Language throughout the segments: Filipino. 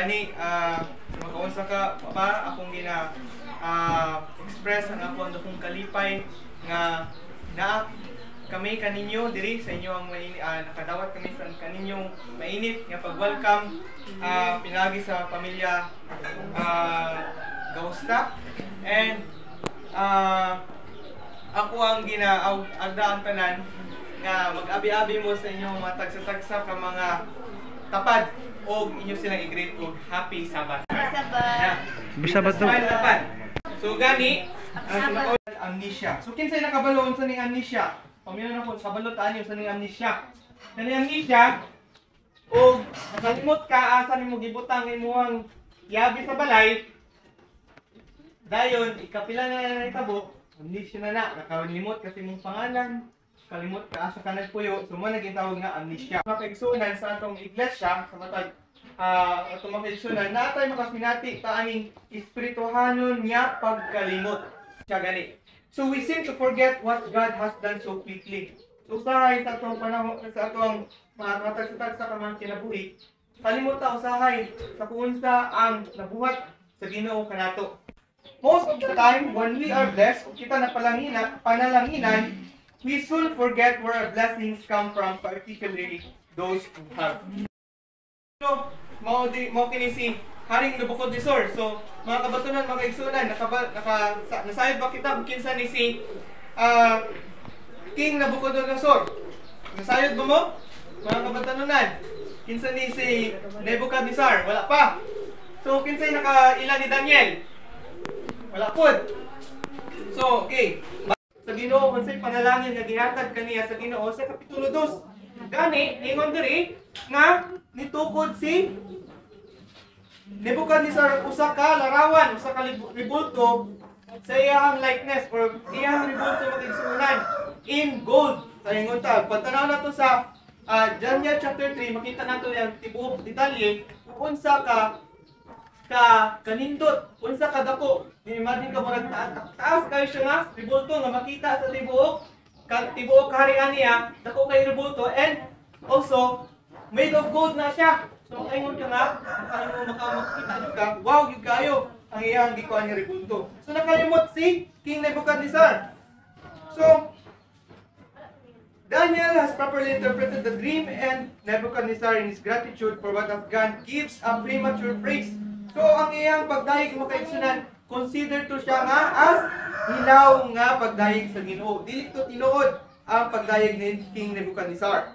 gani makaunsa ka pa akong gina express ang akong kalipay nga na kami kaninyo diri sa inyo ang nakadawat kami sa kaninyong mainit nga pag-welcome pinagi sa pamilya Gausta. And ako ang ginaagda ang tanan nga mag-abi-abi mo sa inyong mga tagsa-tagsa ka mga tapad o inyo silang i-greet og happy Sabbath. Sabbath. So gani amnesia. So kinsay nakabalo sa ning amnesia? Pamilya na ko sa balot ani sa ning amnesia. Kani amnesia og nakalimot ka asa nimo gibutang imong yabi sa balay. Dayon ikapila na nahitabo, amnesia na nakalimot kasi mong pangalan. Kalimot ka asa ka nagpuyo, so mo naging tawag nga amnesia. Makaigsunan sa atong iglesia sa matag atong makaigsunan natay makasinati ta aning espirituhanon nga pagkalimot. Siya gani. So we seem to forget what God has done so quickly. So usahay sa atong panahon sa atong mga katagsa sa kamang kinabuhi, kalimot ta usahay sa kung unsa ang nabuhat sa Ginoo kanato. Most of the time when we are blessed, kita panalanginan, we soon forget where our blessings come from, particularly those who have. So, mo kini si Haring Nabucodonosor. So, mga kabatunan, mga igsunan, nasayod ba kita kinsa ni si King Nabucodonosor? Nasayod ba mo? Mga kabatunan, kinsa ni si Nebuchadnezzar? Wala pa. So, kinsay nakaila ni Daniel? Wala po. So, okay. Sa Ginoo unsay panalangin nga gihatag kaniya sa Ginoo sa kapitulo 2. Gani ingon diri nga nitukod si Nebuchadnezzar usa ka larawan, usa ka ribulto sa iyang likeness or iyang ribulto magigsunan in gold. Sa ingon ta, pagtanaw nato sa Daniel chapter 3, makita nato yang tibuok detalye kung unsa kanindot, unsa ka dako. Imagine ka murag taas kayo siya nga ribulto nga makita sa tibuok kaharian niya, dako kay ribulto and also made of gold na siya. So kaingon ka nga, makita ka, wow gyud kayo ang iyang gikuan nga ribulto. So nakalimot si King Nebuchadnezzar. So Daniel has properly interpreted the dream and Nebuchadnezzar in his gratitude for what God gives a premature praise. So ang iyang pagdayeg makaigsunan, consider to siya nga as hilaw nga pagdayeg sa Ginoo. Dili to tinuod ang pagdayeg ni King Nebuchadnezzar.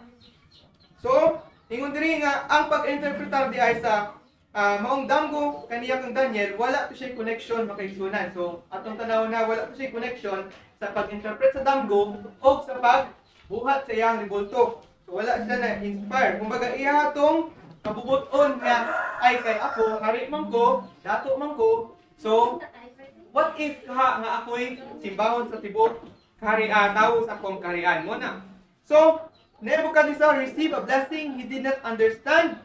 So, ingon diri nga ang pag-interpretar di ay sa maong damgo kaniya kang Daniel, wala to siya connection makaigsunan. So, atong tanaw na wala to siya connection sa pag-interpret sa damgo o sa pagbuhat sa iyang ribulto. So, wala siya na inspire. Kumbaga iya tong kabubuton nga ay kay ako, hari man ko, dato man ko. So, what if nga ako'y simbahon sa tibok kaharian, tawo sa akong kaharian mo na. So, Nebuchadnezzar received a blessing he did not understand,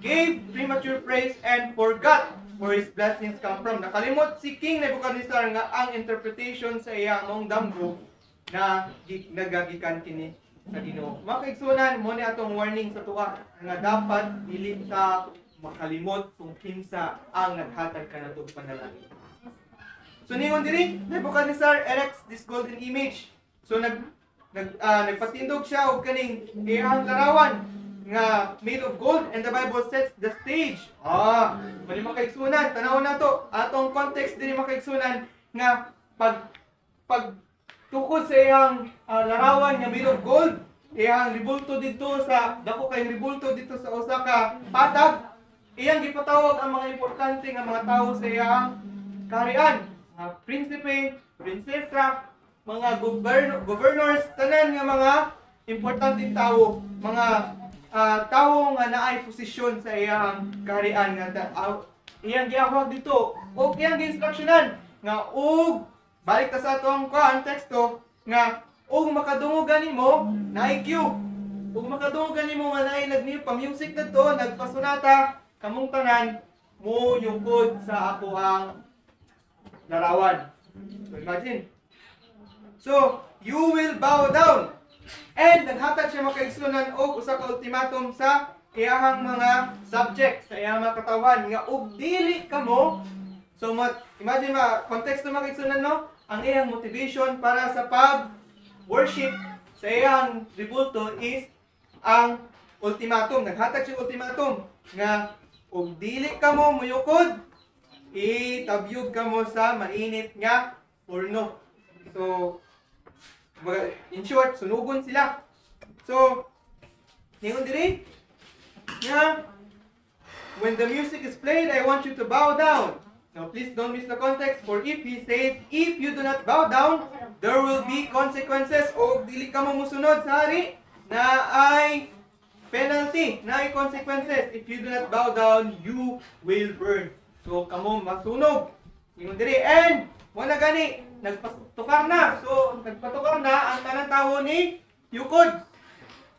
gave premature praise, and forgot where his blessings come from. Nakalimot si King Nebuchadnezzar nga ang interpretation sa iyang damgo na nagagikan kini sa Ginoo. Makaigsunan mo ni atong warning sa tuwa nga dapat dili ta makalimot kung kinsa ang naghatag kanadtong panalangin. So ningon diri, Nebuchadnezzar erects this golden image. So nagpatindog siya og kaning iyang larawan nga made of gold, and the Bible sets the stage. Mali makaigsunan, tanaw na to. Atong context diri makaigsunan nga pag tukod sa iyang larawan nga made of gold, iyang ribulto dito sa dako kay ribulto dito sa usa ka patag, iyang gipatawag ang mga importante nga mga tawo sa iyang kaharian, mga prinsipe, prinsesa, mga governors, tanan nga mga importanteng tawo, mga tawo nga naay posisyon sa iyang kaharian nga iyang giawag dito o iyang gi-instructionan nga balik ta sa atong teksto nga ug makadungogan nimo na IQ. Ug makadungogan nimo nga naay pa-music dito, nagpasunata kamong tanan mo yugod sa ako ang larawan. So imagine. So, you will bow down. And naghatag siya makaigsunan og usa ka ultimatum sa iyahang mga subject sa iyang mga katawan nga ug dili kamo. So imagine context na makigsunan no, ang iyang motivation para sa worship sa iyang tribulto is ang ultimatum. Naghatag siya ultimatum nga ug dili kamo muyukod, itabyog kamo sa mainit nga porno. So in short, sunugon sila. So ningon diri nga when the music is played, I want you to bow down. Now please don't miss the context, for if he says, if you do not bow down, there will be consequences. O dili ka mo musunod sa hari, na ay penalty, na ay consequences. If you do not bow down, you will burn. So kamo masunog. Ingon diri, and wala gani, nagpatukar na. So nagpatukar na ang tanang tawo ni Yukod.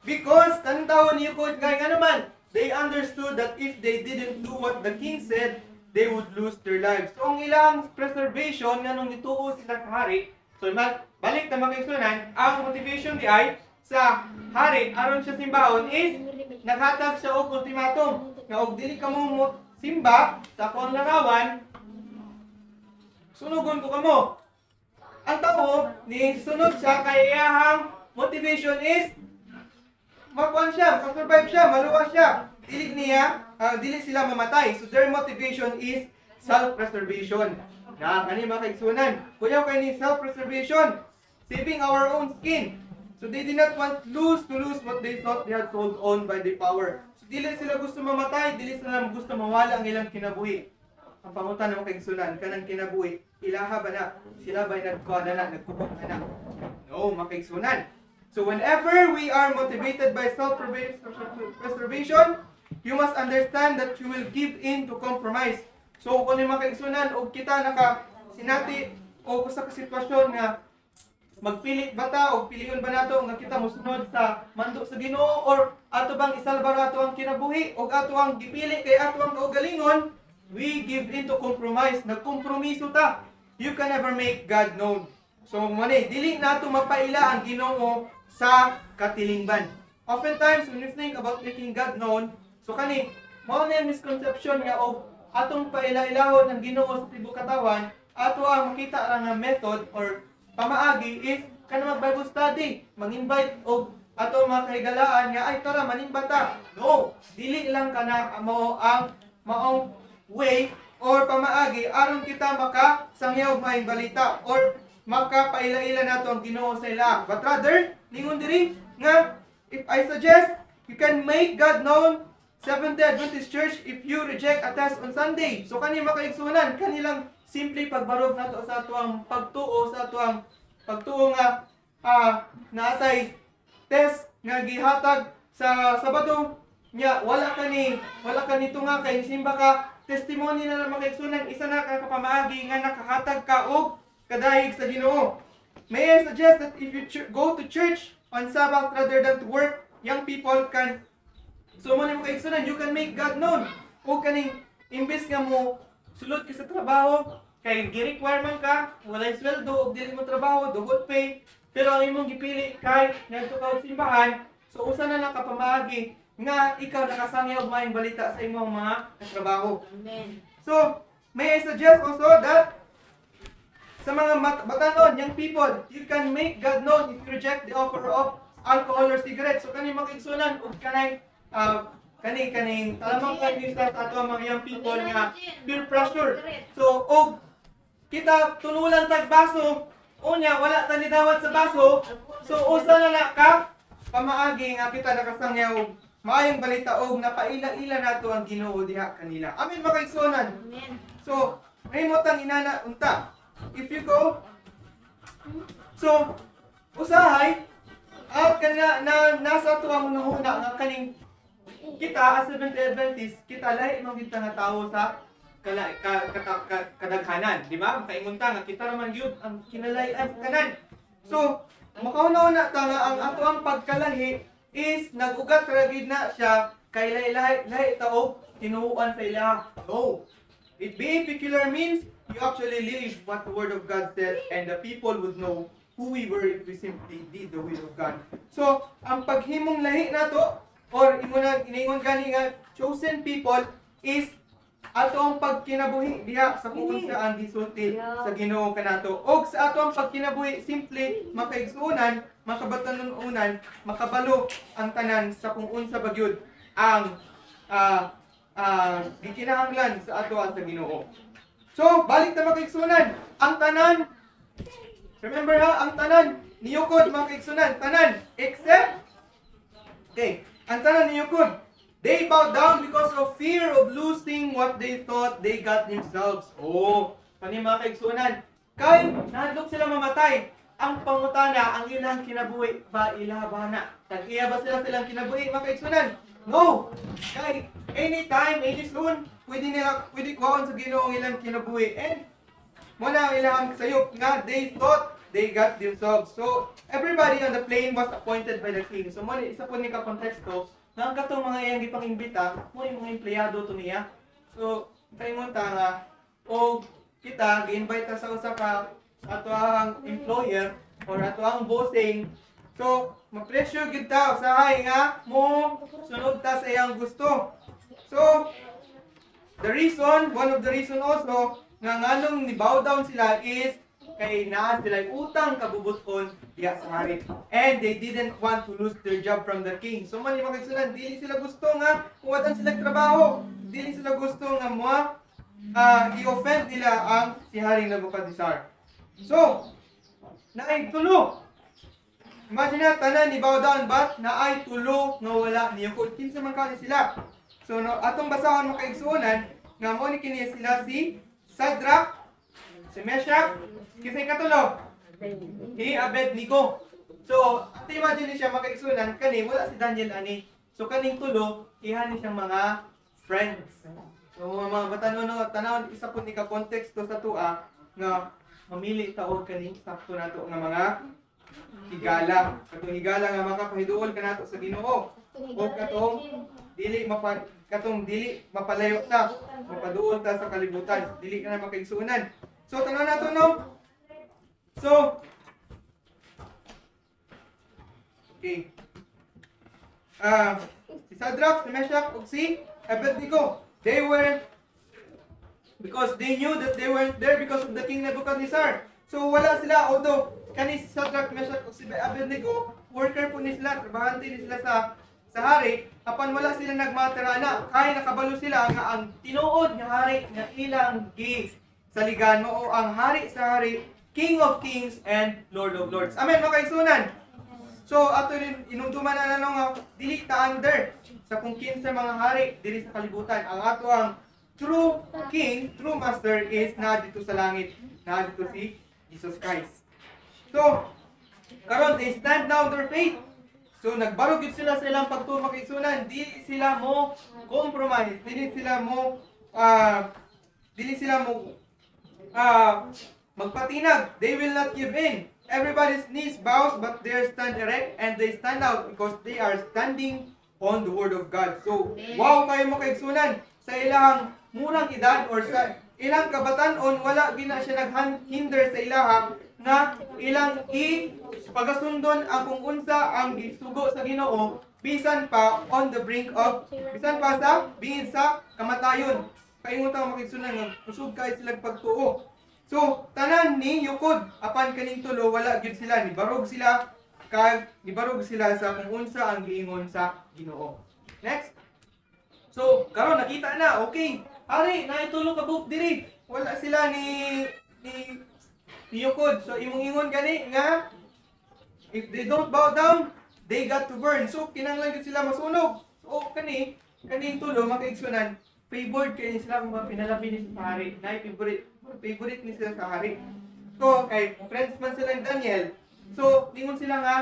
Because tanang tawo ni Yukod kay nga naman, they understood that if they didn't do what the king said, they would lose their lives. So, ang ilang preservation, nga nung nituo sila sa hari, so, balik na makiksunan, ang motivation di ay, sa hari, aron siya simbahon, is, naghatag siya og ultimatum, nga og dili ka mo simba, sa akong larawan, sunugon ko kamo. Ang tao, ni sunod siya, kay iyahang motivation is, makuan siya, survive siya, maluwas siya. Dili sila mamatay. So their motivation is self-preservation. Na kani makaigsunan. Kuyaw kay ni self-preservation, saving our own skin. So they did not want to lose what they thought they had sold on by the power. So dili sila gusto mamatay, dili sila gusto mawala ang ilang kinabuhi. Ang pangutan na makaigsunan, kanang kinabuhi, ilaha ba na? Sila ba'y nagkuha na nagkubok na? No, makaigsunan. So whenever we are motivated by self-preservation, you must understand that you will give in to compromise. So kung yung makaigsunan o kita sinati o sa sitwasyon nga magpili ba ta o piliyon ba nato nga kita mosunod sa mando sa Ginoo or ato bang isalbar ato ang kinabuhi o ato ang gipili kay ato ang kaugalingon, we give in to compromise. Nagkompromiso ta. You can never make God known. So manay dili nato mapaila ang Ginoo sa katilingban. Oftentimes when you think about making God known, so kani mao na misconception nga og atong paila-ilahon ang Ginoo sa tibuok katawan, ato ang makita ra nga method or pamaagi is kana mag-Bible study, mag-invite og ato mga kahigalaan nga ay tara manimba ta. No, dili lang kana mao ang maong way or pamaagi aron kita makasangyaw maayong balita or makapaila-ila nato ang Ginoo sa ila. But rather, ningon diri nga if I suggest you can make God known Seventh-day Adventist Church if you reject a test on Sunday. So kani makaigsunan kanilang simple pagbarog nato sa atuang pagtuo sa atuang pagtuo nga naatay test nga gihatag sa Sabado nya wala kani tunga kay simba ka testimony na makaigsunan isa na ka pamaagi nga nakahatag ka og kadayeg sa Ginoo. May I suggest that if you go to church on Sabbath rather than to work, young people can so mo nimo kaigsunan, you can make God known. O kaning imbes nga mo sulod ka sa trabaho, kay gi-require man ka, walay sweldo og dili mo trabaho, dugot pay, pero ang imong gipili kay ngadto ka og simbahan, so usa na lang ka pamaagi nga ikaw nakasangya og maayong balita sa imong mga trabaho. Amen. So, may I suggest also that sa mga batanon, young people, you can make God known if you reject the offer of alcohol or cigarettes. So, kaning makigsunan og kanay kaning talamang kanista sa ato mga young people nga peer pressure. So, og kita tunulan tag baso, unya wala ta ni dawat sa baso. So, usa na ka pamaagi nga kita nakasangyaw maayong balita og napaila-ila nato ang Ginoo diha kanila. Amen makaigsunan. Amen. So, may motang inana unta. If you go, so usahay at kana nasa ato ang hunahuna nga kaning kita as Seventh-day Adventist, kita lahi man kita nga tawo sa kadaghanan, di ba? Makaingon ta nga kita raman gyud ang kinalayan sa kanan. So, makauna-una ta nga ang ato ang pagkalahi is nagugat ra gid na siya kay lahi taog tinuuan sa ila. No. It being peculiar means you actually live what the Word of God says and the people would know who we were if we simply did the will of God. So, ang paghimong lahi nato or iningon gani nga chosen people is ato ang pagkinabuhi diha sa kung unsa ang gisulti sa Ginoo kanato. Og sa ato ang pagkinabuhi simple makaigsuonan, makabatanon-unan, makabalo ang tanan sa kung unsa bagyod ang gikinahanglan sa ato sa Ginoo. So, balik na makaigsuonan. Ang tanan, remember ha, ang tanan niyukod makaigsuonan, tanan except ang tanan niyukod. They bowed down because of fear of losing what they thought they got themselves. Oh, kani mga kaigsuonan. Kay nahadlok sila mamatay. Ang pangutana, ang ilang kinabuhi ba ilabana? Tag-iya ba silang kinabuhi mga kaigsuonan? No. Kay anytime, any soon, pwede kuhaon sa Ginoo ang ilang kinabuhi. And muna ang ilang sayop nga they thought they got themselves. So everybody on the plane was appointed by the king. So muna isa po ni ka konteksto nga ang katong mga iyang gipang-imbita mo yung mga empleyado to niya. So kaingon ta nga o kita gi-invite ta sa usa ka ato ang employer or ato ang bossing. So ma-pressure gid ta usahay nga mo sunod ta sa iyang gusto. So one of the reason also nga nganong ni bow down sila is kay naa sila utang kabubuton diya sa hari. And they didn't want to lose their job from the king. So man yung mga dili sila gusto nga kuwatan sila trabaho. Dili sila gusto nga mo i-offend nila ang si Haring Nebuchadnezzar. So, naay tulo. Imagine na tanan ni bow down but naay tulo nga wala niyukod. Kinsa man kani sila. So no, atong basahon makaigsuonan nga mo ni kini sila si Shadrach, si Meshach, kisay katulo, si Abednego. So, at imagine siya makaigsunan, kani wala si Daniel ani. So kaning tulo, ihani siyang mga friends. So mga batanon tanawon isa pud ni ka konteksto sa tua nga mamili ta og kaning sakto nato nga mga higala. Katong higala nga makapahiduol kanato sa Ginoo. O katong dili mapalayo ta, mapaduol ta sa kalibutan, dili ka na makaigsuonan. So tanan nato no. So okay. Si Shadrach, si Meshach, ug si Abednego, they were because they knew that they weren't there because of the king Nebuchadnezzar. So wala sila, although kani si Shadrach, Meshach ug si Abednego, worker po ni sila, trabahante ni sila sa hari, apan wala sila nagmaterana, kay nakabalo sila nga ang tinuod nga hari nga ilang saligan mo o ang hari sa hari, King of Kings and Lord of Lords. Amen, mga kaigsunan. So ato rin inumduman na nga dili ta under sa kung kinsa mga hari diri sa kalibutan. Ang ato ang true king, true master is na dito sa langit, na dito si Jesus Christ. So karon they stand now their faith. So nagbarog gid sila sa ilang pagtuo makaigsunan, di sila mo compromise, dili sila mo magpatinag. They will not give in. Everybody's knees bows but they stand erect and they stand out because they are standing on the word of God. So wow kayo makaigsunan sa ilang murang edad or sa ilang kabatan-on wala gina siya naghinder sa ilahang nga ilang pagasundon ang kung unsa ang gisugo sa Ginoo bisan pa on the brink of bisan pa sa bingid sa kamatayon. Kaingon makigsunan nga usog kay sila pagtuo. So tanan ni yukod apan kaning tulo wala gyud sila, nibarog sila sa kung unsa ang giingon sa Ginoo. Next. So karon nakita na, okay. Hari na itulo ka buok diri. Wala sila ni yukod. So imong ingon gani nga if they don't bow down, they got to burn. So kinahanglan gyud sila masunog. So kaning tulo makaigsunan, favored kay sila mga pinalabi ni sa hari. Na favorite ni sila sa hari. So kay friends man sila ni Daniel. So lingon sila nga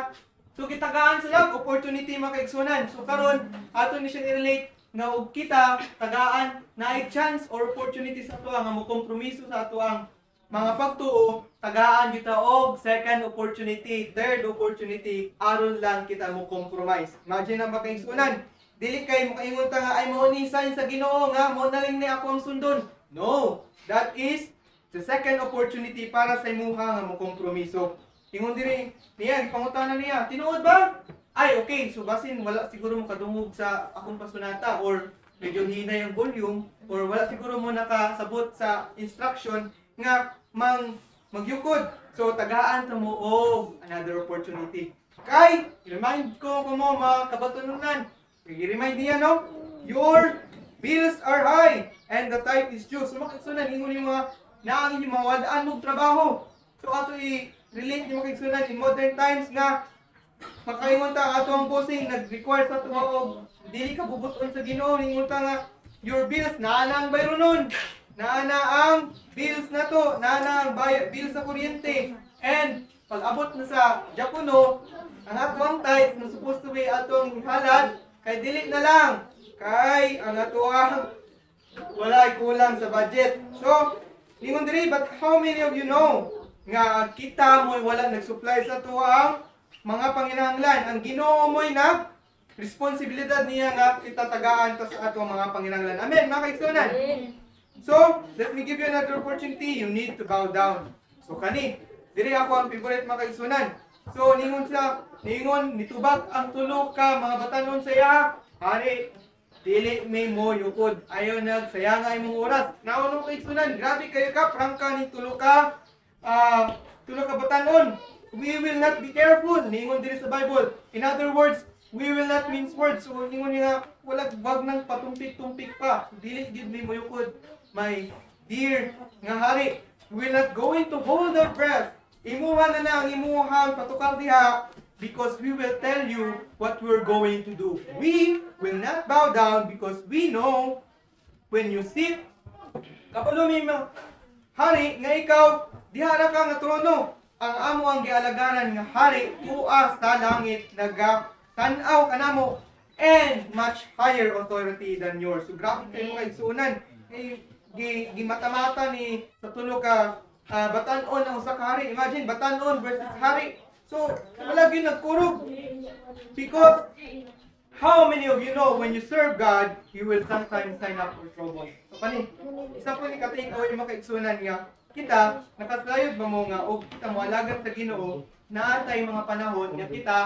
so gitagaan sila opportunity makaigsunan. So karon ato ni siya i-relate nga og kita tagaan na ay chance or opportunity sa ato nga mo kompromiso sa ato ang mga pagtuo, tagaan kita og second opportunity, third opportunity, aron lang kita mo compromise. Imagine na makaigsunan, dili kay makaingon ta nga ay mao ni sign sa Ginoo nga mo na lang ni ako ang sundon. No, that is the second opportunity para sa imuha nga mo kompromiso. Ingon diri niya, ipangutana niya, tinuod ba? ay okay, so basin wala siguro mo kadungog sa akong pasunata or medyo hina yung volume or wala siguro mo nakasabot sa instruction nga magyukod. So tagaan ta mo og another opportunity. Kay remind ko mo mga kabatununan. I-remind niya no, your bills are high and the tithe is due. So makiksunan ingon yung mga naangin yung mga wadaan mong trabaho. So ato i-relate yung makiksunan in modern times nga makaingon ta ato ang bossing nag-require sa tuwa og dili ka bubuton sa Ginoo ningon ta nga your bills naa na ang bayro nun. Naa na ang bills na to, naa na ang bills sa kuryente. And pag abot na sa Japono, ang atong tithe na supposed to be atong halad kay dili na lang kay ang atuang wala kulang sa budget. So, ningon diri, but how many of you know nga kita mo wala nag-supply sa tuang mga panginahanglan? Ang Ginoo mo'y responsibilidad niya nga itatagaan ta sa atong mga panginahanglan. Amen, mga kaigsunan. So, let me give you another opportunity. You need to bow down. So, kani, diri ako ang favorite mga kaigsunan. So, ningon nitubag ang tulo ka mga batanon sa iya. Hari, dili may mo yukod. Ayaw nagsayang ay mong oras. Naunong kaigsunan, grabe kayo ka, prangka ni tulo ka batanon. We will not be careful. Ningon diri sa Bible. In other words, we will not mince words. So, ningon nga, wag nang patumpik-tumpik pa. Dili give me mo yukod. My dear nga hari, we will not going to hold our breath. Imuha na ang imuhang patukar diha because we will tell you what we're going to do. We will not bow down because we know when you sit, kapalumi mo, hari, nga ikaw, dihara ka nga trono. Ang amo ang gialagaran nga hari, tuas sa langit, tanaw ka namo, and much higher authority than yours. So, grabe kayo mga igsunan. Gimata-mata ni sa tulo ka batanon ang usa ka hari. Imagine, batanon versus hari. So, wala gyud nagkurog. Because, how many of you know when you serve God, you will sometimes sign up for trouble? So, pani, isa po ni ka-take away mga kaigsunan nga, kita, nakasayod ba mo nga, o kita mo alagan sa Ginoo, naatay mga panahon nga kita,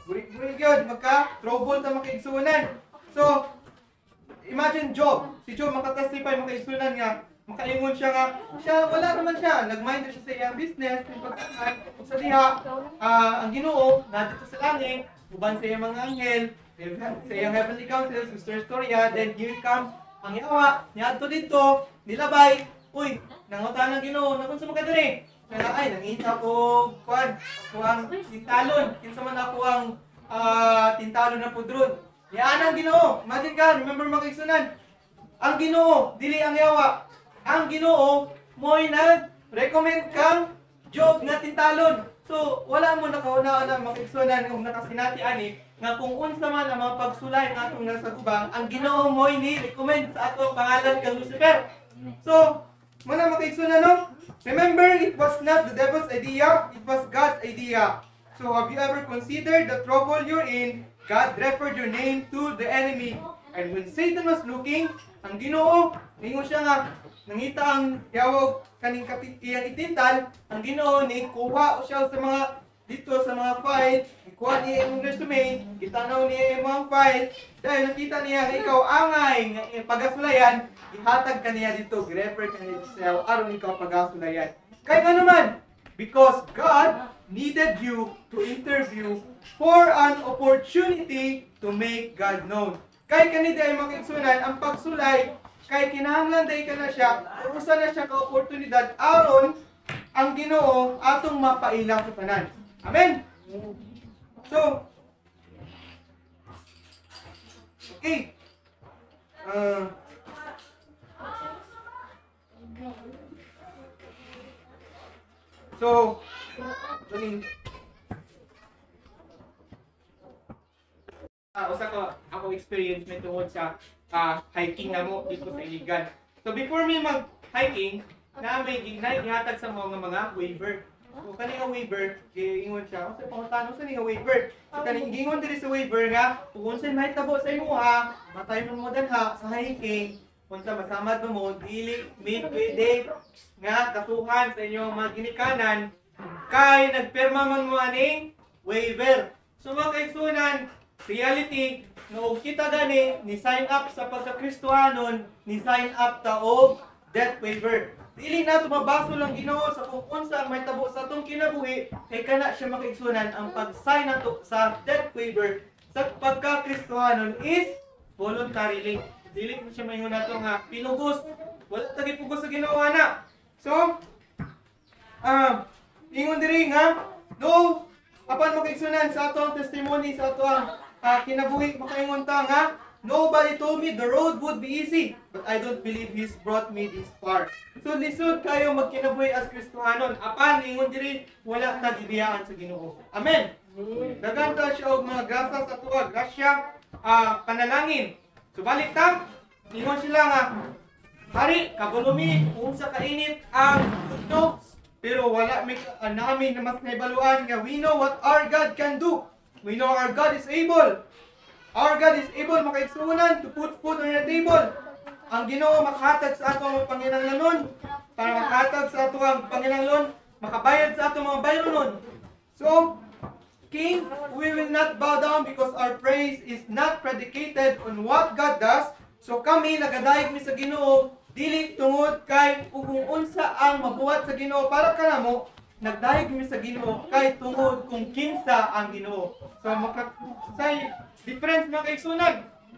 burik-burik yun, trouble sa mga kaigsunan. So, imagine Job. Si Job makatestify mga kaigsunan nga, makaingon siya nga, wala naman siya, nagmind siya sa iyang business, kung sa diha, ang Ginoo, nandito sa langit, uban sa iyang mga anghel, sa iyang heavenly council, Sister Storia, then here comes ang yawa, niadto dito, nilabay, uy, nangutan ng Ginoo, nakunsa mo ka diri? Kaya ay, nangita ko, ako ang tintalon, kinsa man ako ang tintalon na pudron. Yan ang Ginoo, imagine ka, remember mga kaigsunan, ang Ginoo, dili ang yawa. Ang Ginoo mo'y nag-recommend kang Job nga tintalon. So, wala mo nakauna na makigsunan kung nakasinati ani nga kung unsa man ang mga pagsulay nga atong nasa gubang, ang Ginoo mo'y ni-recommend sa ato pangalan kang Lucifer. So, mana makigsunan no? Remember, it was not the devil's idea, it was God's idea. So, have you ever considered the trouble you're in? God referred your name to the enemy. And when Satan was looking, ang Ginoo, ningon siya nga, nangita ang yawag kaning iyang itintal, ang Ginoo ni kuha siya sa mga dito sa mga file, ikuha niya yung resume, gitanaw niya yung mga file, dahil nakita niya nga ikaw angay nga pagasulayan, ihatag ka niya dito, refer ka niya dito aron ikaw pagasulayan. Kaya nga naman, because God needed you to interview for an opportunity to make God known. Kay kanida ay makigsunan ang pagsulay kay kinahanglan day ka na siya, usa na siya ka oportunidad aron ang Ginoo atong mapaila sa tanan. Amen. So, okay. So, usa ko ako experience may tungod sa hiking na mo dito sa Iligan. So before me mag-hiking, na may gihatag sa mga waiver. So kani nga waiver, giingon siya, "Usa pangutano sa ni nga waiver?" So kani giingon diri sa waiver nga, kung unsay mahitabo sa imuha, matay mo danha sa hiking, unsa masamad mo dili may pwede nga katuhan sa inyong mga ginikanan kay nagpirma man mo aning waiver. So mga kaigsunan, reality no kita gani ni sign up sa pagka-Kristohanon, ni sign up ta og debt waiver. Dili na mabasa lang Ginoo sa kung unsa ang may tabo sa atong kinabuhi kay kana siya makaigsunan ang pag-sign nato sa debt waiver sa pagka-Kristohanon is voluntarily. Dili mo siya maingon nato nga pinugos. Wala tagi pugos sa Ginoo ana. So, ingon diri nga no apan makaigsunan sa atong testimony sa atong kinabuhi makaingon ta nga nobody told me the road would be easy, but I don't believe He's brought me this far. So lisod kayo magkinabuhi as Kristohanon. Apan ingon diri wala ta gibiyaan sa Ginoo. Amen. Daganta siya og mga grasa sa tuwa, grasya, panalangin. So balik ta, ingon sila nga hari kabulumi unsa kainit ang tugtog, pero wala mi namin na mas naibaluan nga we know what our God can do. We know our God is able. Our God is able makaigsunan to put food on your table. Ang Ginoo makahatag sa atong panginahanglanon para makahatag sa atong panginahanglanon, makabayad sa atong mga bayronon. So, King, we will not bow down because our praise is not predicated on what God does. So kami nagadayeg mi sa Ginoo dili tungod kay kung unsa ang mabuhat sa Ginoo para kanamo, nagdayeg mi sa Ginoo kay tungod kung kinsa ang Ginoo. So say difference mga kaigsunan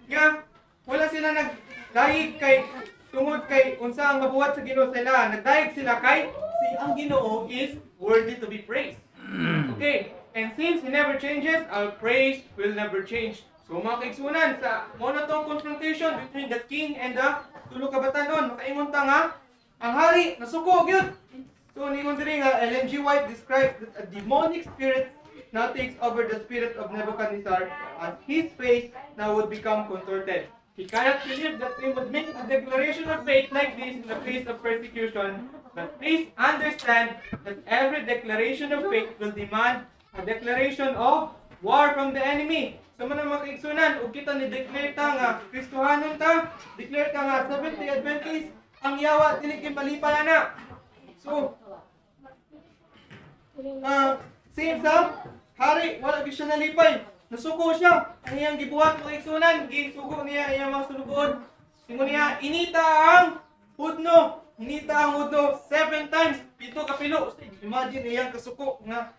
nga wala sila nagdayeg kay tungod kay unsa ang mabuhat sa Ginoo sila, nagdayeg sila kay si ang Ginoo is worthy to be praised. Okay, and since He never changes, our praise will never change. So mga kaigsunan, sa monotone confrontation between the king and the tulo ka batanon, makaingon ta nga ang hari nasuko gyud. So ningon diri nga Ellen G. White describes that a demonic spirit now takes over the spirit of Nebuchadnezzar as his face now would become contorted. He cannot believe that they would make a declaration of faith like this in the face of persecution. But please understand that every declaration of faith will demand a declaration of war from the enemy. So man ang makaigsunan, ug kita ni declare ta nga Kristohanon ta, declare ta nga Seventh Day Adventist, ang yawa dili kay malipay ana. So same sa hari, wala gyud siya nalipay. Nasuko siya. Ang iyang gibuhat makaigsunan, gisugo niya iyang mga sulugoon. Ingon niya, inita ang hudno. Inita ang hudno 7 times, 7 ka pilo. Imagine iyang kasuko nga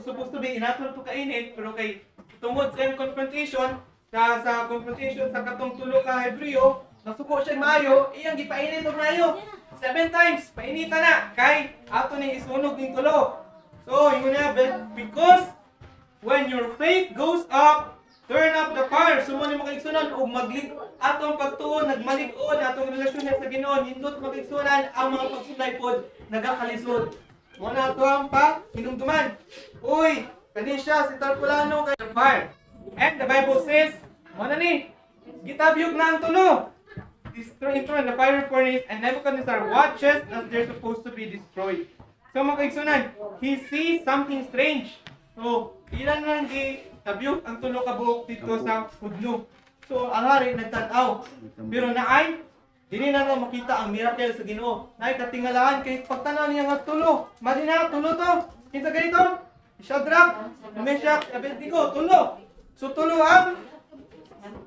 supposed to be inatol to kainit, pero kay tungod sa confrontation, sa confrontation sa katong tulo ka Hebreo, nasuko siya maayo, iyang gipainit og maayo. 7 times, painita na kay ato ning isunog ning tulo. So, yun na, because when your faith goes up, turn up the fire. So, muna makaigsunan o atong pagtuon, nagmalig-on, atong relasyon sa Ginoo, nindot makaigsunan ang mga pagsulay pod nagakalisod. Muna ito ang hinumduman. Uy, kani siya, si Tarpulano kay fire. And the Bible says, muna ni, gitabyog na ang tulo. Destroy into the fire furnace, and Nebuchadnezzar watches as they're supposed to be destroyed. So mga kaigsunan, he sees something strange. So, ilan lang gitabyog ang tulo ka buok dito sa hudno. So, ang hari nagtanaw. Pero naay, dili na makita ang miracle sa Ginoo. Naay katingalahan kay pagtanaw niya nga tulo. Mali na tulo to. Kinsa ganito? Shadrach, Meshach, Abednego, tulo. So tulo ang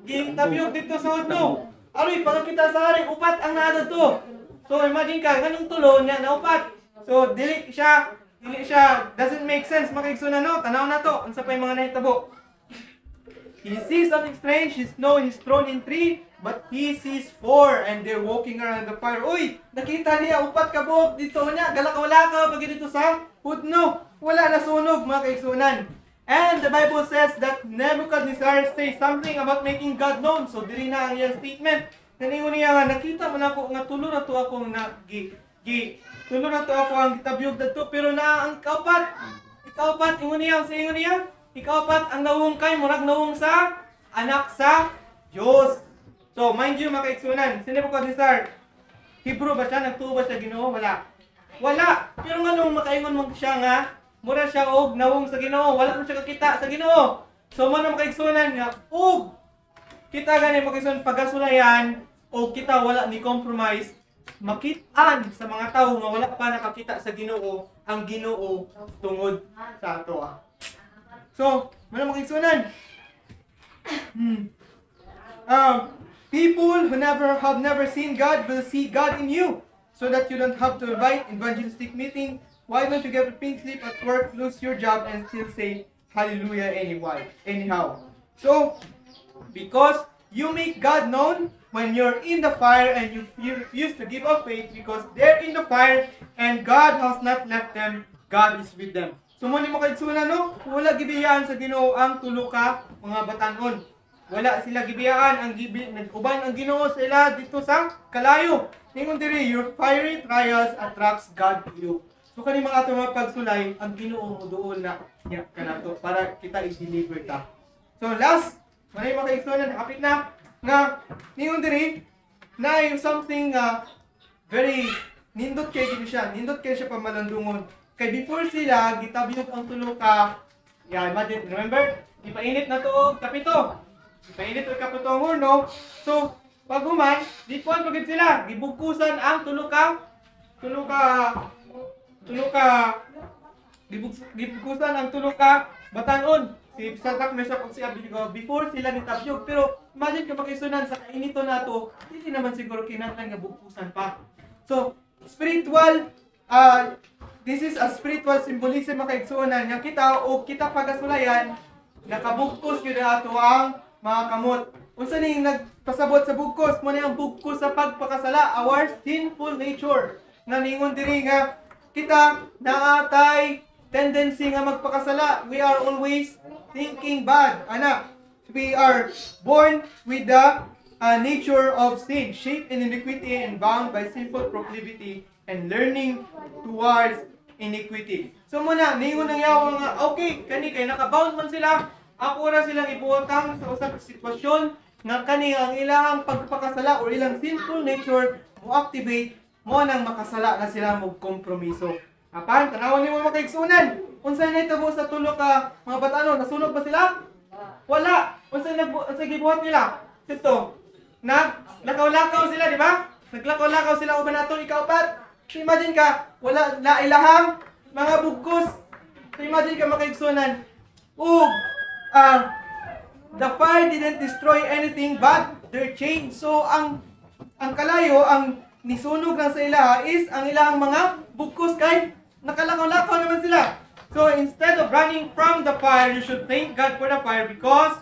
gitabyog dito sa hudno. Aroy, pag kita sa hari, upat ang naadto to. So imagine ka, ganung tulo niya na upat. So dili siya doesn't make sense makaigsunan no. Tanaw na to, unsa pa yung mga nahitabo. He sees something strange. He's thrown in 3, but he sees 4 and they're walking around the fire. Uy, nakita niya upat ka buok dito niya. Galaka-wala ka pag dito sa hudno. Wala na sunog mga kaigsunan. And the Bible says that Nebuchadnezzar says something about making God known. So diri na ang iyang statement. Kaningon niya nga nakita man ako nga tulo na to ako tulo na to ako ang gitabyog dadto, pero na ang ikaupat ingon niya sa ingon niya. Ikaupat ang nawong kay murag nawong sa anak sa Diyos. So mind you mga kaigsunan, si Nebuchadnezzar, Hebrew ba siya? Nagtuo ba siya Ginoo? Wala. Pero nga nung makaingon mo siya nga, mura siya og nawong sa Ginoo, wala mo siya kakita sa Ginoo. So man ang makaigsunan nga, og kita gani makaigsunan pagasulayan o kita wala ni compromise, makitaan sa mga tao nga wala pa nakakita sa Ginoo ang Ginoo tungod sa ato. So, mga makigsunan. People who have never seen God will see God in you. So that you don't have to invite evangelistic meeting. Why don't you get a pink slip at work, lose your job, and still say hallelujah anyhow? So, because you make God known when you're in the fire and you refuse to give up faith because they're in the fire and God has not left them. God is with them. So, muna mo kaigsunan, no? Wala gibiyaan sa Ginoo ang tulo ka mga batanon. Wala sila gibiyaan ang uban ang Ginoo sa ila dito sa kalayo. Ningon diri, your fiery trials attracts God to you. So kani mga ato mga pagsulay, ang Ginoo mo doon na niya kanato para kita i-deliver ta. So last, manay makaigsunan kapit na nga ningon diri na yung something very nindot kay gid siya. Nindot kay siya pamalandungon. Kay before sila gitabyog ang tulo ka. Imagine, remember? Ipainit na to kapito. Ipainit og kapito ang horno. So pag human, di kuan pagid sila, gibugkusan ang gibugkusan ang tulo ka batanon. Si Sadak Meshach ug si Abednego before sila nitabyog. Pero imagine kung makisunan sa kainito nato, hindi naman siguro kinahanglan nga bugkusan pa. So, spiritual this is a spiritual symbolism makaigsunan nga kita o kita pagasulayan nakabugkos gyud ato ang mga kamot. Unsa ning nagpasabot sa bugkos? Mo ang bugkos sa pagpakasala, our sinful nature. Nga ningon diri nga kita naatay tendency nga magpakasala. We are always thinking bad. Ana, we are born with the nature of sin, shaped in iniquity and bound by sinful proclivity and learning towards iniquity. So muna ningon ang yawa nga okay, kani kay nakabound man sila. Ako na silang ibuotang sa usang sitwasyon nga kani ang ilang pagpakasala o ilang sinful nature mo activate mo nang makasala na sila mo kompromiso. Apan tanawon nimo makaigsunan. Unsay nahitabo sa tulo ka mga batanon? Nasunog ba sila? Wala. Unsay gibuhat nila? Ito. Naglakaw-lakaw sila, di ba? Naglakaw-lakaw sila uban nato ikaw pat. So imagine ka, wala na ilahang mga bugkos. So imagine ka makaigsunan. The fire didn't destroy anything but their chains. So ang kalayo, ang nisunog lang sa ilaha is ang ilang mga bugkos kay nakalakaw-lakaw naman sila. So instead of running from the fire, you should thank God for the fire because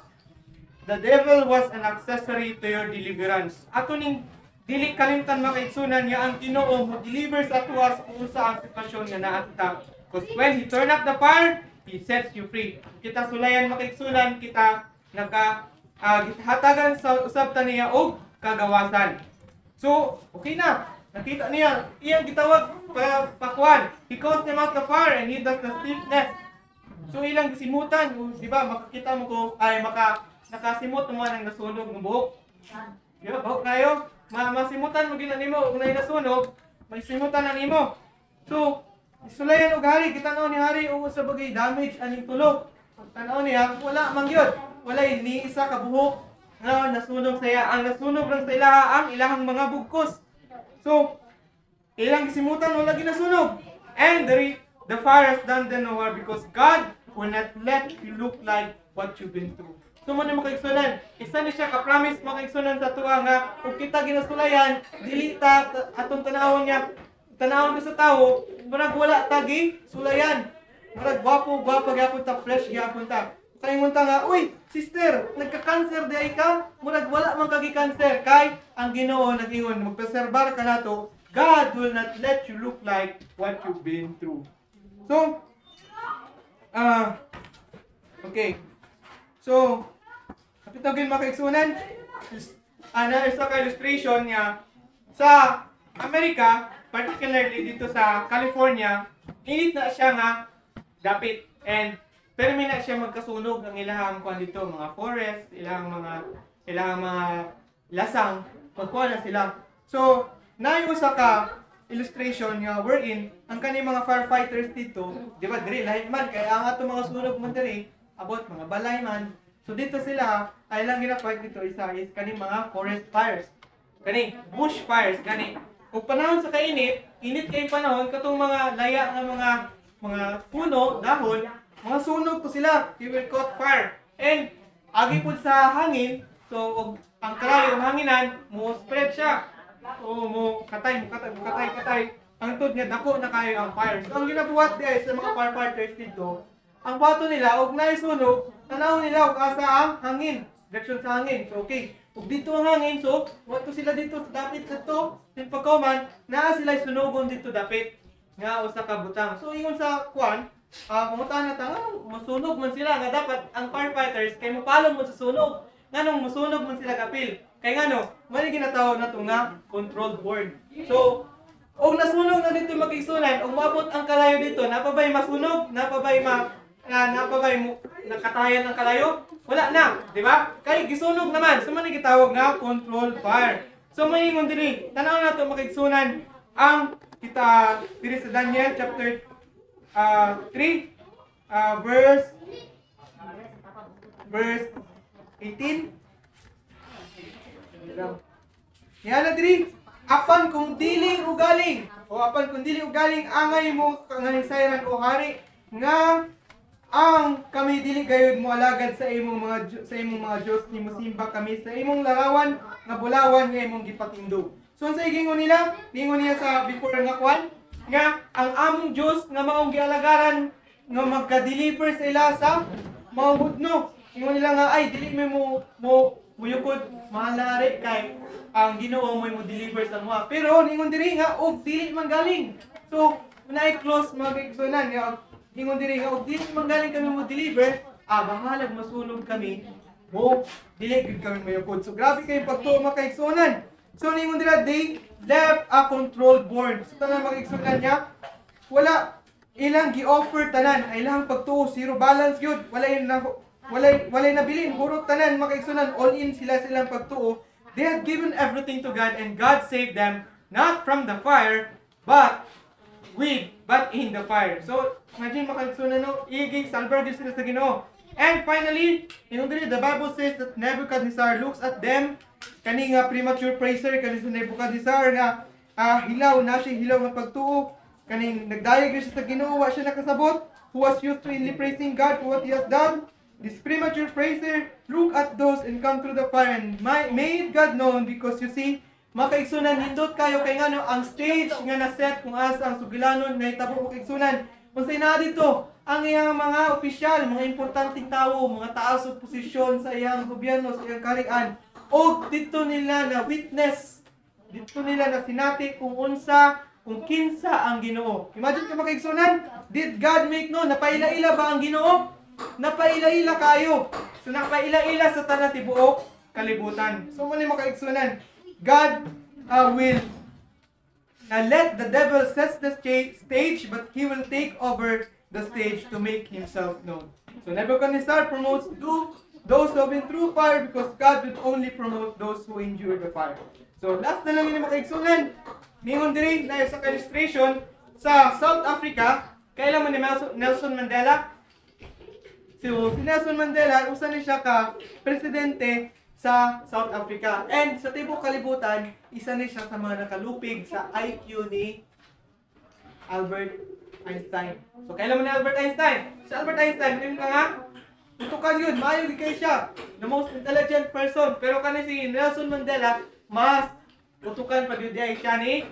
the devil was an accessory to your deliverance. Ato ning dili kalimtan makaigsunan nga ang Ginoo mo delivers ato kung sa ang sitwasyon nga naata. Because when He turn up the fire, He sets you free. Kita sulayan makaigsunan, kita hatagan sa usab ta niya og kagawasan. So, okay na. Nakita niya, iyang gitawag pakuan. He calls them out the fire and he does the stiffness. So, ilang simutan, di ba? Makakita mo ko, nakasimot mo ang nasunog ng buhok. Di ba? Buhok kayo. Masimutan mo ginanimo, kung nasunog, may simutan na nimo. So, sulayan og hari, kita ni hari o sa bagay damage aning tulog. Tanaw niya, wala man gyud. Wala ni isa ka buhok nga nasunog sa iya. Ang nasunog lang sa ilaha ang ilahang mga bugkos. So, ilang gisimutan wala ginasunog. And the fire has done them no harm because God will not let you look like what you've been through. So mo ni makaigsunan, isa ni siya ka-promise makaigsunan sa tuwa nga ug kita ginasulayan, dili ta atong tanawon niya. Tanawon ko sa tawo, murag wala tagi sulayan. Murag gwapo gyapon ta, fresh gyapon ta. Kaingon ta nga, uy, sister, nagka-cancer di ay ka? Murag wala man kagi cancer kay ang Ginoo nag-ingon magpreserbar ka nato. God will not let you look like what you've been through. So, okay. So, kapitagin makaigsunan, isa ka illustration niya sa Amerika, particularly dito sa California, init na siya nga dapit and pero may na siya magkasunog ang ilahang kuan dito mga forest, ilahang mga lasang pagkuha na sila. So, naay usa ka illustration nga wherein ang kani mga firefighters dito, di ba diri lahi man kay ang ato mga sunog man diri abot mga balay man. So dito sila ay lang gina-fight dito isa is kani mga forest fires. Kani bush fires kani. Kung panahon sa kainit, init kay panahon katong mga laya nga mga puno, dahon, mga sunog to sila. They will caught fire. And agi pud sa hangin, so og ang kalayo ang hanginan mo spread siya. So mo katay. Ang tud nga dako na kayo ang fire. So ang ginabuhat guys sa mga firefighters dito, ang bato nila og naisunog, tanaw nila og asa ang hangin, direksyon sa hangin. So okay, ug dito ang hangin, so wato sila dito sa dapit kadto, sin pagkauman naa sila sunugon dito dapit nga usa ka butang. So ingon sa kwan, pangutan na tangan masunog man sila nga dapat ang firefighters kay mopalong mo sa sunog. Nganong masunog man sila kapil. Kay ngano, mali ginatawag nato nga controlled burn. So og nasunog na dito magigsunan, og maabot ang kalayo dito, napabay masunog, napabay mo nakatayan ang kalayo? Wala na, di ba? Kay gisunog naman, so man gitawag nga controlled fire. So maingon diri, tanaw nato makigsunan ang kita diri sa Daniel chapter 3 verse 18. Yan na diri. Apan kung dili ugaling angay mo kanganisayran o hari nga ang kami dili gayud mo alagad sa imong mga Dios ni mosimba kami sa imong larawan nga bulawan nga imong gipatindog. So sa gingon nila sa before nga kwan nga ang among Dios nga maong gialagaran nga magka-deliver sa ila sa mga hudno. Ingon nila nga ay dili mo muyukod mahalari kay ang Ginoo mo deliver sa mga. Pero ningon diri nga og dili man galing. So unay close magigsunan nga ningon diri nga og dili man galing kami mo deliver, bahalag masunog kami. Mo dili gid kami mayukod. So grabe kay pagtuo makaigsunan. So ningon dira they left a controlled board. So tanan magigsunan niya wala ilang gi-offer tanan ay ilang pagtuo zero balance gyud. Walay nabilin hurot tanan makaigsunan all in silang pagtuo. They had given everything to God and God saved them not from the fire but in the fire. So imagine makaigsunan no iging salvar gyud sila sa Ginoo. And finally, the Bible says that Nebuchadnezzar looks at them kani nga premature praiser kani sa Nebuchadnezzar nga hilaw nga pagtuo kaning nagdayeg siya sa Ginoo wa siya nakasabot who was used to inly praising God for what He has done. This premature praiser look at those and come through the fire and made God known because you see, makaigsunan hindot kayo kay ngano ang stage nga na-set kung asa ang sugilanon na itabo makaigsunan. Unsay na dito ang iyang mga opisyal, mga importanteng tao, mga taas og posisyon sa iyang gobyerno, sa iyang kaharian. O dito nila na witness, dito nila na sinati kung kinsa ang Ginoo. Imagine ka makaigsunan, did God make known? Napaila-ila ba ang Ginoo? Napaila-ila kayo. So napaila-ila sa tanan tibuok kalibutan. So mali makaigsunan, God will let the devil set the stage but he will take over the stage to make himself known. So Nebuchadnezzar promotes those who have been through fire because God will only promote those who endure the fire. So last na lang ini makaigsunan. Ningon diri na sa illustration sa South Africa, kailan man ni Nelson Mandela. So, si Nelson Mandela, usa ni siya ka presidente sa South Africa. And sa tibok kalibutan, isa ni siya sa mga nakalupig sa IQ ni Albert Einstein. So, kailan mo ni Albert Einstein? Si Albert Einstein, yung nga, tutukan yun, maayo kay siya. The most intelligent person. Pero kani si Nelson Mandela, mas tutukan pa yun siya ni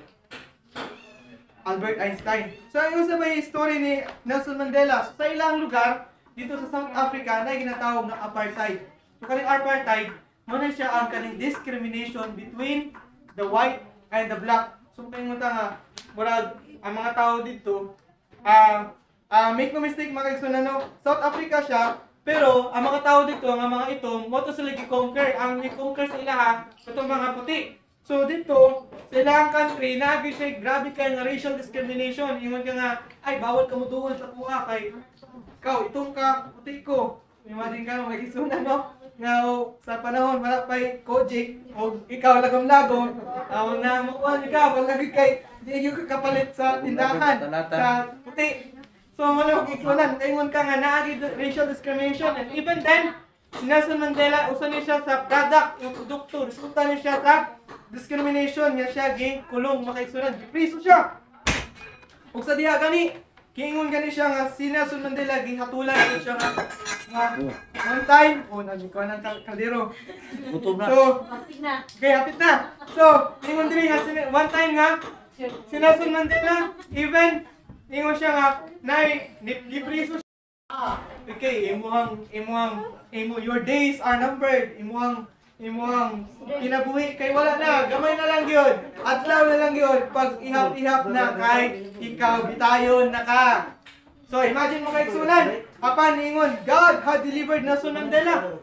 Albert Einstein. So, yung sa may story ni Nelson Mandela, sa ilang lugar, dito sa South Africa na ginatawag na apartheid. So kaning apartheid, muna siya ang kaning discrimination between the white and the black. So kung nga murag ang mga tao dito, make no mistake makaigsunan no, South Africa siya, pero ang mga tao dito, ang mga ito, mo to sila gi-conquer. Ang gi-conquer sa ilaha, itong mga puti. So dito, sa ilang country, naagi siya grabe kay nga racial discrimination. Ingon ka nga, ay bawal ka mo duol sa kuha kay ikaw, itong ka, puti ko. Imagine ka, mag-isunan, no? Nga, sa panahon, wala pa'y Kojik, o ikaw lagom-lagom, na makuhan ikaw, wala kay, di yung kapalit sa tindahan, sa puti. So, wala mag-isunan, kaingon ka nga, naagi racial discrimination, and even then, si Nelson Mandela, usan niya siya sa product, yung produkto, resulta niya siya sa discrimination, niya siya, kulong, makaisunan, priso siya. ug sa diha gani kiingon gani siya nga si Nelson Mandela gihatulan ko siya nga one time naging ko ng kaldero. So, okay, hapit na. So, ingon diri nga one time nga si Nelson Mandela even ingon siya nga nay gipriso siya. Okay, your days are numbered. Imuhang kinabuhi kay wala na, gamay na lang yun. Adlaw na lang yun pag ihap-ihap na kay ikaw bitayon na ka. So imagine mo kay sunan, apan ingon, God had delivered Nelson Mandela.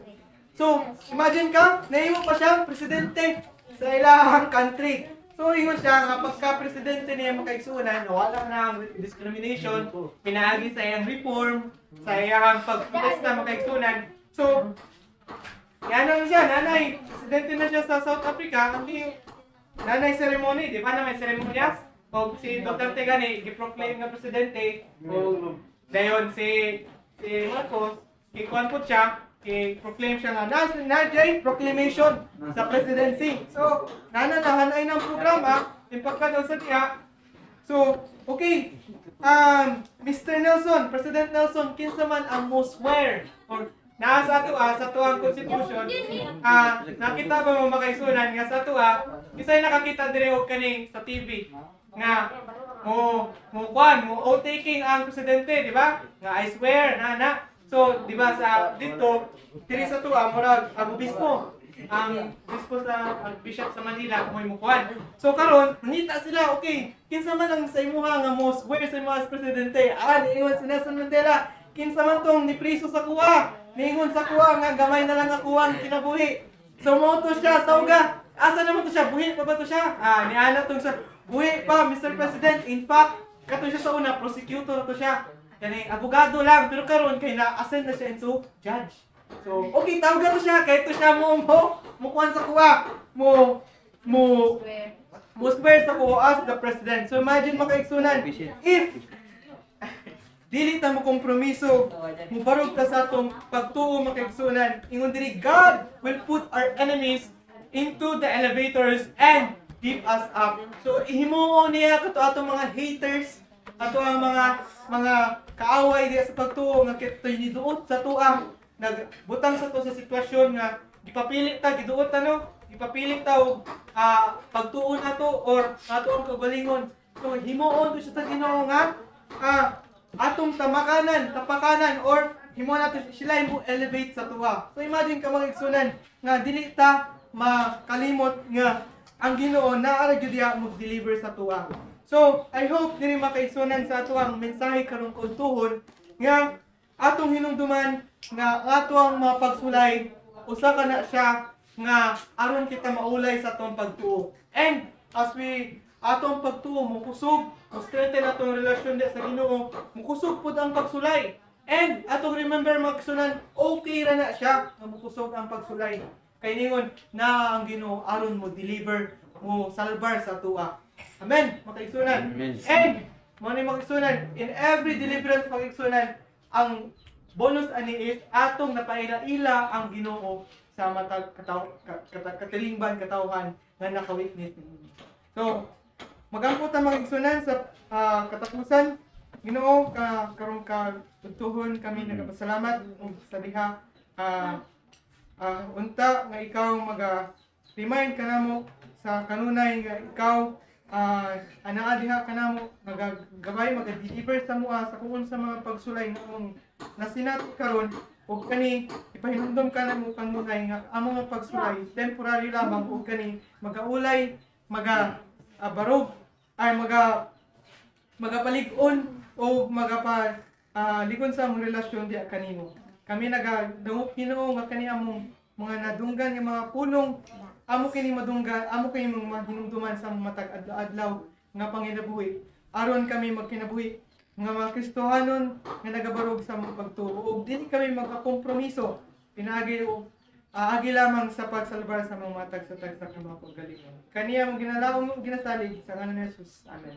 So imagine ka, nahimo pa siya presidente sa ilahang country. So ingon siya nga pagka-presidente niya makaigsunan, wala na ang discrimination, pinaagi sa iyang reform, sa iyang pagprotesta makaigsunan. So yan naman siya, nanay. Presidente na siya sa South Africa. Ang nanay ceremony, di ba na may ceremonias? O si Duterte gani, giproclaim nga presidente. O dayon si Marcos, kikuan po siya, i-proclaim siya nga na proclamation sa presidency. So, nananahanay ng programa, impagkadaw sa diya. So, okay. Mr. Nelson, President Nelson, kinsa man ang most swear or sa tuang constitution, nakita ba mo makaisunan nga sa tuwa, kisay nakakita dire og kani sa TV nga mo taking ang presidente, di ba? Nga I swear na. So, di ba sa dito diri sa tuwa murag ang obispo, ang obispo sa bishop sa Manila mo'y mukuan. So karon, nangita sila, okay, kinsa man ang sa imuha nga mo swear sa imuha as presidente? Niingon si Nelson Mandela, kinsa man tong nipriso sa kuwa? Ningon sa kuwa nga gamay na lang ako ang kinabuhi. So mo to siya sa uga. Asa naman to siya? Buhi pa ba to siya? Niana tong sa buhi pa, Mr. President. In fact, kato siya sa una, prosecutor to siya. Kani abogado lang, pero karon kay na-ascend na siya into judge. So, okay, tawag to siya kay to siya mo kuan sa kuwa. Mo swear sa kuwa as the president. So imagine makaigsunan if dili ta mo kompromiso, mubarog ta sa atong pagtuo makaigsunan. Ingon diri, God will put our enemies into the elevators and give us up. So ihimuon niya kato atong mga haters, ato ang mga kaaway diya sa pagtuo nga kitoy niduot sa tuang nagbutang sa to sa sitwasyon nga gipapilit ta giduot gipapilit ta og pagtuo nato or ato ang kagalingon. So himuon to siya sa Ginoo nga atong tapakanan or himo nato sila mo elevate sa tuwa. So imagine ka mga igsunan nga dili ta makalimot nga ang Ginoo naa ra gyud diha mag-deliver sa tuwa. So I hope diri makaigsunan sa ato ang mensahe karong kaudtuhon nga atong hinumduman nga ato ang mga pagsulay usa ka na siya nga aron kita maulay sa atong pagtuo. And as we atong pagtuo mo kusog, strengthen atong relasyon sa Ginoo, mukusog pud ang pagsulay. And atong remember magsunan, okay ra na siya nga mukusog ang pagsulay. Kay ningon na ang Ginoo aron mo deliver, mo salvar sa tuwa. Amen. Makaigsunan. And mo ni makaigsunan in every deliverance makaigsunan ang bonus ani is atong napaila-ila ang Ginoo sa matag katilingban katawhan nga naka-witness ninyo. So magangkot ang mga igsunan sa katapusan. Ginoo karong tudtuhon kami nagapasalamat sa diha unta nga ikaw remind kanamo sa kanunay nga ikaw anaa diha kanamo magagabay maga-deliver sa mua sa kung sa mga pagsulay nga nasinat karon ug kani ipahinumdom kanamo kanunay nga ang mga pagsulay temporary lamang ug kani magaulay barog ay magapalig-on o ligon sa among relasyon diya kanimo. Kami nagadungog Ginoo nga kani among mga nadunggan nga mga pulong amo kini madunggan, amo kini mahinumduman sa matag adlaw nga panginabuhi. Aron kami magkinabuhi nga mga Kristohanon nga nagabarog sa among pagtuo ug dili kami magkakompromiso pinaagi og agi lamang sa pagsalbar sa mga matag sa mga paggalingon. Kaniya mong ginalaong ginasalig sa ngalan ni Jesus. Amen.